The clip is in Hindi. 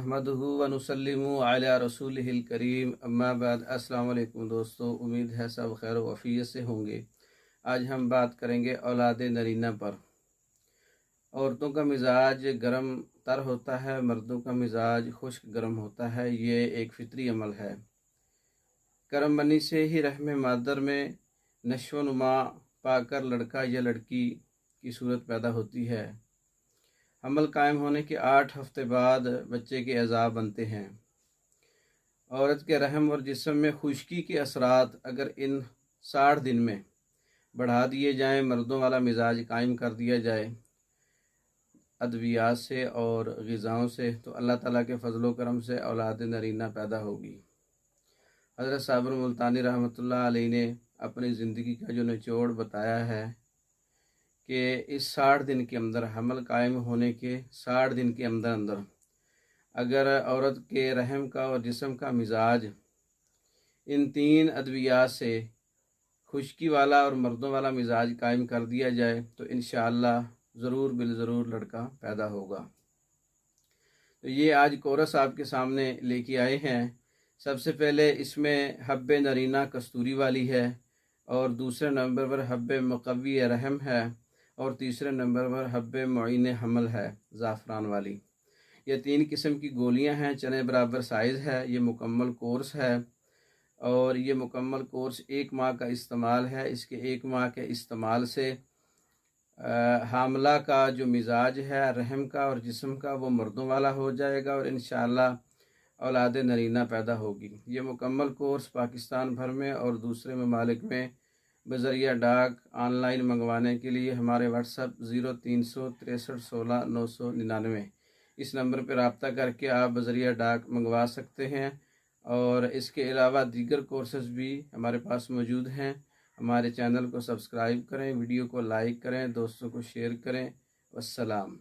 नहमदुहु व नुसल्लिमु अला रसूलिहिल करीम अम्मा बाद। अस्सलाम वालेकुम दोस्तों, उम्मीद है सब खैर व आफियत से होंगे। आज हम बात करेंगे औलाद नरीना पर। औरतों का मिजाज गर्म तर होता है, मर्दों का मिजाज खुश्क गर्म होता है। ये एक फितरी अमल है। करम बनी से ही रहम मादर में नशो नुमा पाकर लड़का या लड़की की सूरत पैदा होती है। हमल कायम होने के 8 हफ्ते बाद बच्चे के अज़ा बनते हैं। औरत के रहम और जिस्म में खुश्की के असरात अगर इन 60 दिन में बढ़ा दिए जाएं, मर्दों वाला मिजाज कायम कर दिया जाए अद्वियात से और ग़िज़ाओं से, तो अल्लाह ताला के फ़ज़ल व करम से औलाद नरीना पैदा होगी। हज़रत साबिर मुल्तानी रहमतुल्लाह अलैह ने अपनी ज़िंदगी का जो निचोड़ बताया है कि इस 60 दिन के अंदर, हमल कायम होने के 60 दिन के अंदर अंदर अगर औरत के रहम का और जिस्म का मिजाज इन 3 अद्वियात से खुश्की वाला और मर्दों वाला मिजाज कायम कर दिया जाए तो इंशाअल्लाह ज़रूर बिल ज़रूर लड़का पैदा होगा। तो ये आज कोरस आपके सामने लेके आए हैं। सबसे पहले इसमें हब्बे नरीना कस्तूरी वाली है, और दूसरे नंबर पर हब्बे मुक़व्वी रहम है, और तीसरे नंबर पर हब्बे मुईन हमल है ज़ाफ़रान वाली। ये 3 किस्म की गोलियां हैं, चने बराबर साइज़ है। ये मुकम्मल कोर्स है, और ये मुकम्मल कोर्स 1 माह का इस्तेमाल है। इसके 1 माह के इस्तेमाल से हामला का जो मिजाज है रहम का और जिस्म का वो मर्दों वाला हो जाएगा, और इंशाअल्लाह औलाद नरीना पैदा होगी। ये मुकम्मल कोर्स पाकिस्तान भर में और दूसरे ममालिक में बज़रिया डाक ऑनलाइन मंगवाने के लिए हमारे व्हाट्सएप 036316 999 इस नंबर पर रब्ता करके आप बज़रिया डाक मंगवा सकते हैं। और इसके अलावा दीगर कोर्सेज़ भी हमारे पास मौजूद हैं। हमारे चैनल को सब्सक्राइब करें, वीडियो को लाइक करें, दोस्तों को शेयर करें। वस्सलाम।